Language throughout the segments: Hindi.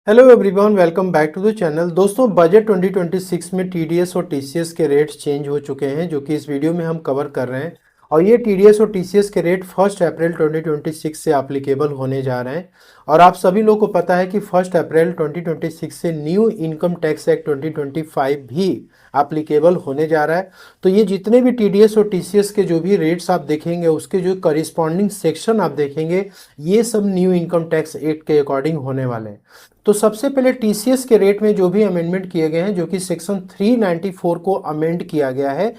Hello everyone, welcome back to the channel. दोस्तों, बजट 2026 में टीडीएस और टीसीएस के रेट्स चेंज हो चुके हैं, जो कि इस वीडियो में हम कवर कर रहे हैं। और ये टीडीएस और टीसीएस के रेट 1 अप्रैल 2026 से एप्लीकेबल होने जा रहे हैं। और आप सभी लोग को पता है कि 1 अप्रैल 2026 से न्यू इनकम टैक्स एक्ट 2025 भी एप्लीकेबल होने जा रहा है। तो ये जितने भी टीडीएस और टीसीएस के जो भी रेट्स आप देखेंगे, उसके जो करिस्पॉन्डिंग सेक्शन आप देखेंगे, ये सब न्यू इनकम टैक्स एक्ट के अकॉर्डिंग होने वाले हैं। तो सबसे पहले टीसीएस के रेट में जो भी अमेंडमेंट किए गए हैं, जो कि सेक्शन 394 को अमेंड किया गया है।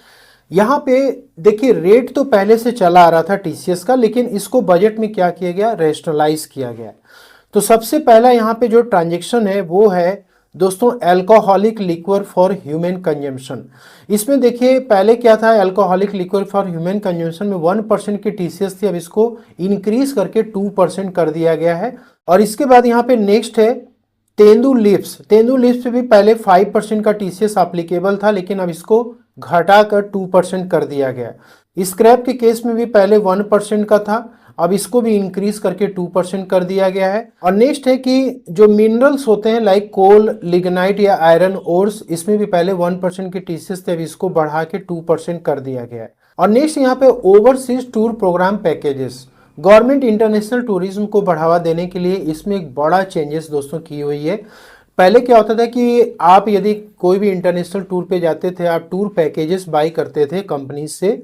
यहाँ पे देखिए, रेट तो पहले से चला आ रहा था टीसीएस का, लेकिन इसको बजट में क्या किया गया, रैशनलाइज किया गया। तो सबसे पहला यहाँ पे जो ट्रांजेक्शन है वो है दोस्तों alcoholic liquor for human consumption. इसमें देखिए, पहले क्या था, alcoholic liquor for human consumption में 1% की टीसीएस थी, अब इसको इंक्रीज करके 2% कर दिया गया है। और इसके बाद यहाँ पे नेक्स्ट है तेंदू लिप्स पे भी पहले 5% का टीसीएस एप्लीकेबल था, लेकिन अब इसको घटाकर 2% कर दिया गया। स्क्रैप के केस में भी पहले 1% का था, अब इसको भी इंक्रीज करके 2% कर दिया गया है। और नेक्स्ट है कि जो मिनरल्स होते हैं लाइक कोल, लिग्नाइट या आयरन ओर्स, इसमें भी पहले 1% की टीसीएस थे, अब इसको बढ़ा के 2% कर दिया गया है। और नेक्स्ट यहाँ पे overseas tour program packages, government international tourism को बढ़ावा देने के लिए इसमें एक बड़ा चेंजेस दोस्तों की हुई है। पहले क्या होता था कि आप यदि कोई भी इंटरनेशनल टूर पे जाते थे, आप टूर पैकेजेस बाई करते थे कंपनी से,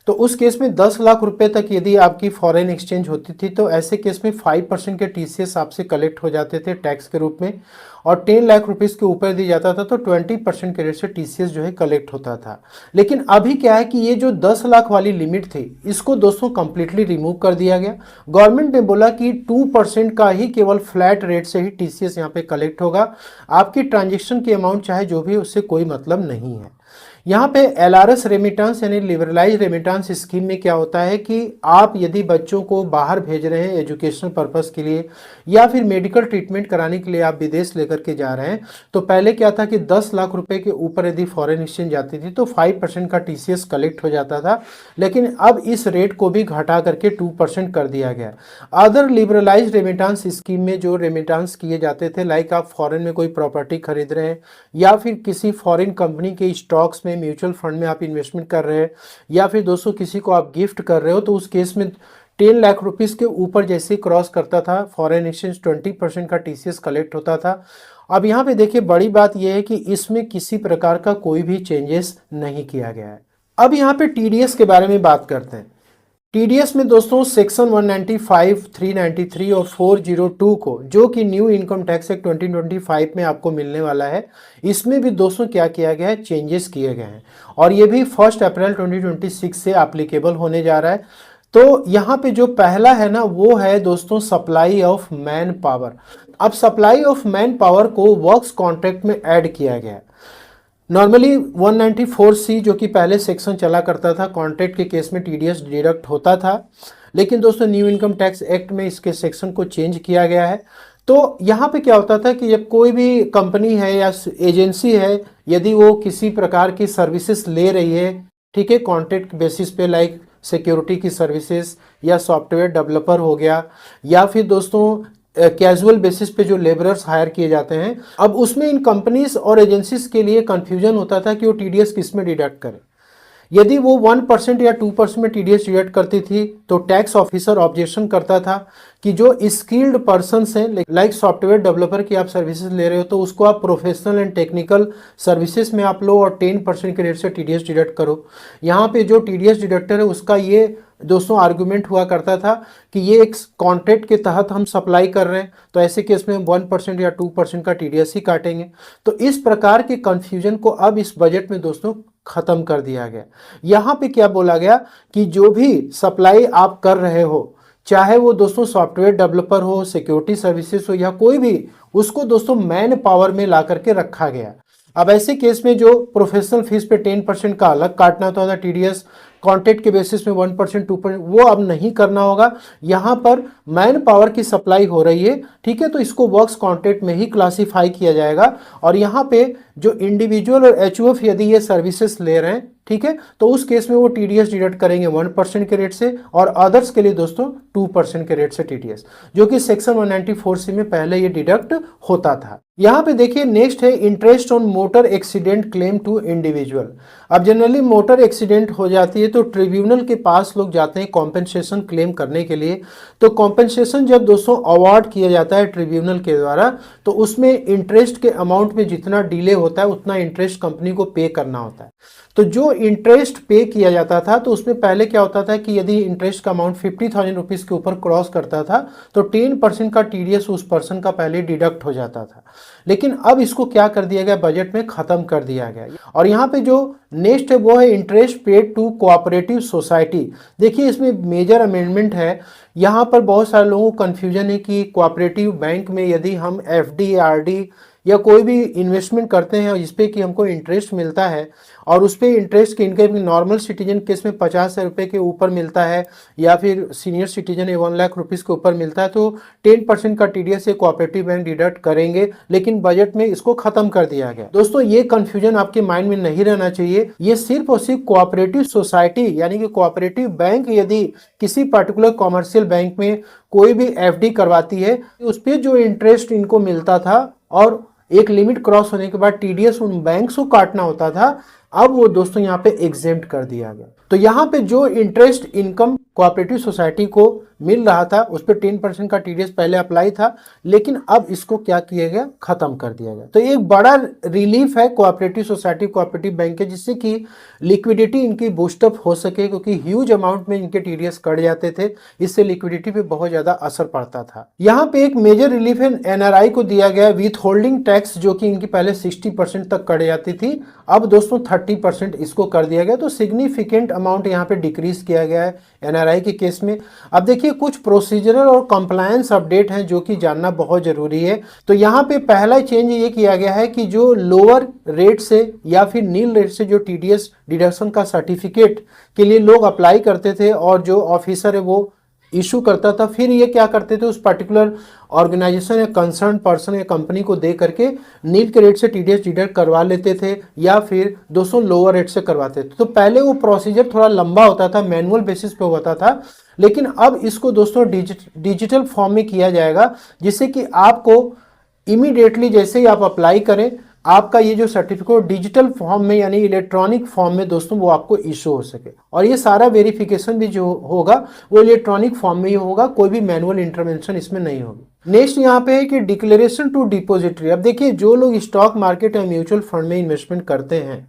तो उस केस में 10 लाख रुपए तक यदि आपकी फॉरेन एक्सचेंज होती थी, तो ऐसे केस में 5% के टीसीएस आपसे कलेक्ट हो जाते थे टैक्स के रूप में। और 10 लाख रुपीस के ऊपर दी जाता था तो 20% के रेट से टीसीएस जो है कलेक्ट होता था। लेकिन अभी क्या है कि ये जो 10 लाख वाली लिमिट थी, इसको दोस्तों कंप्लीटली रिमूव कर दिया गया। गवर्नमेंट ने बोला कि 2% का ही केवल फ्लैट रेट से ही टीसीएस यहाँ पे कलेक्ट होगा। आपकी ट्रांजेक्शन की अमाउंट चाहे जो भी, उससे कोई मतलब नहीं है। यहाँ पे एलआरएस रेमिटेंस यानी लिबरलाइज रेमिटेंस स्कीम में क्या होता है कि आप यदि बच्चों को बाहर भेज रहे हैं एजुकेशनल पर्पस के लिए या फिर मेडिकल ट्रीटमेंट कराने के लिए आप विदेश लेकर के जा रहे हैं, तो पहले क्या था कि 10 लाख रुपए के ऊपर यदि फॉरेन एक्सचेंज जाती थी तो 5% का टीसीएस कलेक्ट हो जाता था, लेकिन अब इस रेट को भी घटा करके 2% कर दिया गया। अदर लिबरलाइज रेमिटेंस स्कीम में जो रेमिटेंस किए जाते थे, लाइक आप फॉरेन में कोई प्रॉपर्टी खरीद रहे हैं या फिर किसी फॉरेन कंपनी के स्टॉक्स में, म्यूचुअल फंड में आप इन्वेस्टमेंट कर रहे हैं, या फिर दोस्तों किसी को आप गिफ्ट कर रहे हो, तो उस केस में 10 लाख रुपीस के ऊपर जैसे क्रॉस करता था फॉरेन एक्सचेंज, 20% का टीसीएस कलेक्ट होता था। अब यहाँ पे देखिए, बड़ी बात यह है कि इसमें किसी प्रकार का कोई भी चेंजेस नहीं किया गया है। अब यहाँ पे टीडीएस के बारे में बात करते हैं। टीडीएस में दोस्तों सेक्शन 195, 393 और 402 को, जो कि न्यू इनकम टैक्स एक्ट 2025 में आपको मिलने वाला है, इसमें भी दोस्तों क्या किया गया है, चेंजेस किए गए हैं। और ये भी 1 अप्रैल 2026 से एप्लीकेबल होने जा रहा है। तो यहाँ पे जो पहला है ना, वो है दोस्तों सप्लाई ऑफ मैन पावर। अब सप्लाई ऑफ मैन पावर को वर्क्स कॉन्ट्रैक्ट में ऐड किया गया है। नॉर्मली 194C जो कि पहले सेक्शन चला करता था, कॉन्ट्रैक्ट के केस में टीडीएस डिडक्ट होता था, लेकिन दोस्तों न्यू इनकम टैक्स एक्ट में इसके सेक्शन को चेंज किया गया है। तो यहाँ पे क्या होता था कि जब कोई भी कंपनी है या एजेंसी है, यदि वो किसी प्रकार की सर्विसेज ले रही है, ठीक है, कॉन्ट्रैक्ट बेसिस पे, लाइक सिक्योरिटी की सर्विसेज या सॉफ्टवेयर डेवलपर हो गया, या फिर दोस्तों कैजुअल बेसिस पे जो लेबरर्स हायर किए जाते हैं, अब उसमें इन कंपनीज और एजेंसीज के लिए कंफ्यूजन होता था कि वो टीडीएस किस में डिडक्ट करें। यदि वो 1% या 2% में टीडीएस डिडक्ट करती थी, तो टैक्स ऑफिसर ऑब्जेक्शन करता था कि जो स्किल्ड पर्सन्स हैं, लाइक सॉफ्टवेयर डेवलपर की आप सर्विसेज ले रहे हो, तो उसको आप प्रोफेशनल एंड टेक्निकल सर्विसेज में आप लो और 10% के रेट से टीडीएस डिडक्ट करो। यहाँ पे जो टीडीएस डिडक्टर है, उसका ये दोस्तों आर्गुमेंट हुआ करता था कि ये एक कॉन्ट्रैक्ट के तहत हम सप्लाई कर रहे हैं, तो ऐसे केस में 1% या 2% का टीडीएस ही काटेंगे। तो इस प्रकार के कंफ्यूजन को अब इस बजट में दोस्तों खत्म कर दिया गया। यहाँ पे क्या बोला गया कि जो भी सप्लाई आप कर रहे हो, चाहे वो दोस्तों सॉफ्टवेयर डेवलपर हो, सिक्योरिटी सर्विसेज हो या कोई भी, उसको दोस्तों मैन पावर में ला करके रखा गया। अब ऐसे केस में जो प्रोफेशनल फीस पे 10% का अलग काटना होता था टीडीएस, कॉन्ट्रैक्ट के बेसिस में 1%, 2%, वो अब नहीं करना होगा। यहाँ पर मैन पावर की सप्लाई हो रही है, ठीक है, तो इसको वर्क्स कॉन्ट्रैक्ट में ही क्लासीफाई किया जाएगा। और यहाँ पे जो इंडिविजुअल और एचयूएफ यदि ये सर्विसेज ले रहे हैं, ठीक है, तो उस केस में वो टीडीएस डिडक्ट करेंगे 1% के रेट से और अदर्स के लिए दोस्तों 2% के रेट से टीडीएस, जो कि सेक्शन 194C में पहले ये डिडक्ट होता था। यहाँ पे देखिए नेक्स्ट है interest on motor accident claim to individual. अब जनरली मोटर एक्सीडेंट हो जाती है तो ट्रिब्यूनल के पास लोग जाते हैं कॉम्पेंसेशन क्लेम करने के लिए। तो कॉम्पेंसेशन जब दोस्तों अवार्ड किया जाता है ट्रिब्यूनल के द्वारा, तो उसमें इंटरेस्ट के अमाउंट में जितना डिले होता है उतना इंटरेस्ट कंपनी को पे करना होता है। तो जो इंटरेस्ट पे किया जाता था तो उसमें पहले क्या होता था कि यदि इंटरेस्ट का अमाउंट 50,000 रुपीज़ के ऊपर क्रॉस करता था तो 10% का टीडीएस उस पर्सन का पहले डिडक्ट हो जाता था। लेकिन अब इसको क्या कर दिया गया, बजट में खत्म कर दिया गया। और यहाँ पे जो नेक्स्ट है वो है interest paid to cooperative society. देखिए इसमें मेजर अमेंडमेंट है। यहाँ पर बहुत सारे लोगों को कन्फ्यूजन है कि कोऑपरेटिव बैंक में यदि हम एफडी, आरडी या कोई भी इन्वेस्टमेंट करते हैं जिस पे कि हमको इंटरेस्ट मिलता है और उस पे इंटरेस्ट की इनकम नॉर्मल सिटीजन केस में 50,000 रुपये के ऊपर मिलता है या फिर सीनियर सिटीजन 1 लाख रुपीज़ के ऊपर मिलता है तो 10% का टीडीएस से कोऑपरेटिव बैंक डिडक्ट करेंगे, लेकिन बजट में इसको खत्म कर दिया गया। दोस्तों ये कंफ्यूजन आपके माइंड में नहीं रहना चाहिए। ये सिर्फ और सिर्फ कोऑपरेटिव सोसाइटी यानी कि कोऑपरेटिव बैंक यदि किसी पर्टिकुलर कॉमर्शियल बैंक में कोई भी एफडी करवाती है उस पर जो इंटरेस्ट इनको मिलता था और एक लिमिट क्रॉस होने के बाद टीडीएस उन बैंक्स को काटना होता था, अब वो दोस्तों यहाँ पे एग्जेम्प्ट कर दिया गया। तो यहाँ पे जो इंटरेस्ट इनकम कोऑपरेटिव सोसाइटी को मिल रहा था उस पर 10% का टीडीएस पहले अप्लाई था, लेकिन अब इसको क्या किया गया, खत्म कर दिया गया। तो एक बड़ा रिलीफ है कोऑपरेटिव सोसाइटी, कोऑपरेटिव बैंक के, जिससे कि लिक्विडिटी इनकी बूस्टअप हो सके, क्योंकि ह्यूज अमाउंट में इनके टीडीएस कट जाते थे, इससे लिक्विडिटी पे बहुत ज्यादा असर पड़ता था। यहाँ पे एक मेजर रिलीफ है एनआरआई को दिया गया विथ होल्डिंग टैक्स, जो कि इनकी पहले 60% तक कट जाती थी, अब दोस्तों 30% इसको कर दिया गया। तो सिग्निफिकेंट अमाउंट यहाँ पे डिक्रीज किया गया है एनआरआई के केस में। अब देखिए कुछ प्रोसीजरल और कंप्लायंस अपडेट हैं जो कि जानना बहुत जरूरी है। तो यहाँ पे पहला चेंज ये किया गया है कि जो लोअर रेट से या फिर नील रेट से जो टीडीएस डिडक्शन का सर्टिफिकेट के लिए लोग अप्लाई करते थे और जो ऑफिसर है वो इशू करता था, फिर ये क्या करते थे उस पर्टिकुलर ऑर्गेनाइजेशन या कंसर्न पर्सन या कंपनी को दे करके नील के रेट से टीडीएस डिडक्ट करवा लेते थे या फिर 200 लोअर रेट से करवाते थे। तो पहले वो प्रोसीजर थोड़ा लंबा होता था, मैनुअल बेसिस पे होता था, लेकिन अब इसको दोस्तों डिजिटल फॉर्म में किया जाएगा, जिससे कि आपको इमीडिएटली जैसे ही आप अप्लाई करें आपका ये जो सर्टिफिकेट डिजिटल फॉर्म में यानी इलेक्ट्रॉनिक फॉर्म में दोस्तों वो आपको इशू हो सके। और ये सारा वेरिफिकेशन भी जो होगा वो इलेक्ट्रॉनिक फॉर्म में ही होगा, कोई भी मैनुअल इंटरवेंशन इसमें नहीं होगी। नेक्स्ट यहाँ पे है कि डिक्लेरेशन टू डिपोजिटरी। अब देखिए जो लोग स्टॉक मार्केट या म्यूचुअल फंड में इन्वेस्टमेंट करते हैं,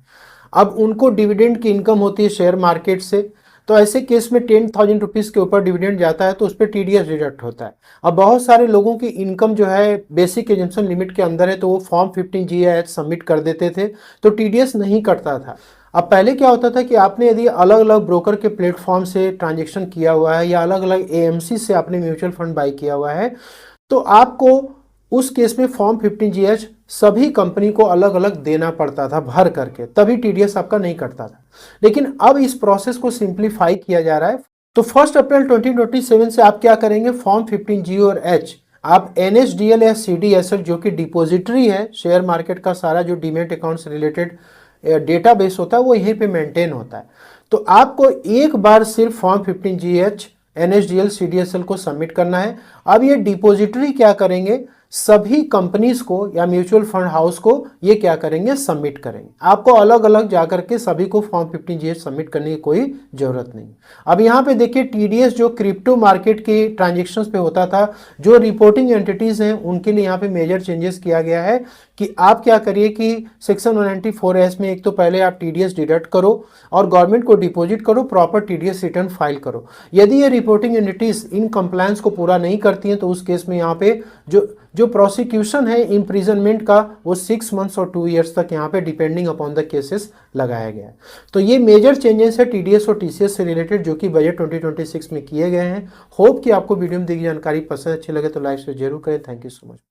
अब उनको डिविडेंड की इनकम होती है शेयर मार्केट से, तो ऐसे केस में 10,000 रुपीज़ के ऊपर डिविडेंड जाता है तो उस पर टीडीएस डिडक्ट होता है। अब बहुत सारे लोगों की इनकम जो है बेसिक एजम्पशन लिमिट के अंदर है तो वो फॉर्म 15G सबमिट कर देते थे तो टीडीएस नहीं कटता था। अब पहले क्या होता था कि आपने यदि अलग अलग ब्रोकर के प्लेटफॉर्म से ट्रांजेक्शन किया हुआ है या अलग अलग एएमसी से आपने म्यूचुअल फंड बाई किया हुआ है तो आपको उस केस में फॉर्म 15G सभी कंपनी को अलग अलग देना पड़ता था भर करके, तभी टीडीएस आपका नहीं कटता था। लेकिन अब इस प्रोसेस को सिंप्लीफाई किया जा रहा है। तो 1 अप्रैल 2027 से आप क्या करेंगे, फॉर्म 15G और H आप NSDL या CDSL जो कि डिपोजिटरी है शेयर मार्केट का, सारा जो डीमेट अकाउंट से रिलेटेड डेटाबेस होता है वो यहीं पे मेंटेन होता है। तो आपको एक बार सिर्फ फॉर्म 15GH NSDL CDSL को सबमिट करना है। अब ये डिपोजिटरी क्या करेंगे, सभी कंपनीज को या म्यूचुअल फंड हाउस को ये क्या करेंगे, सबमिट करेंगे। आपको अलग अलग जाकर के सभी को फॉर्म 15G सबमिट करने की कोई जरूरत नहीं। अब यहाँ पे देखिए टीडीएस जो क्रिप्टो मार्केट के ट्रांजेक्शन्स पे होता था, जो रिपोर्टिंग एंटिटीज हैं उनके लिए यहाँ पे मेजर चेंजेस किया गया है कि आप क्या करिए कि सेक्शन 194S में एक तो पहले आप टीडीएस डिडक्ट करो और गवर्नमेंट को डिपॉजिट करो, प्रॉपर टीडीएस रिटर्न फाइल करो। यदि ये रिपोर्टिंग एंटिटीज इन कंप्लायंस को पूरा नहीं करती हैं तो उस केस में यहाँ पे जो प्रोसिक्यूशन है इम्प्रिजनमेंट का वो 6 मंथ्स और 2 ईयर्स तक यहाँ पे डिपेंडिंग अपॉन द केसेस लगाया गया है। तो ये मेजर चेंजेस है टीडीएस और टीसीएस से रिलेटेड जो कि बजट 2026 में किए गए हैं। होप कि आपको वीडियो में दी गई जानकारी पसंद अच्छी लगे तो लाइक शेयर जरूर करें। Thank you so much.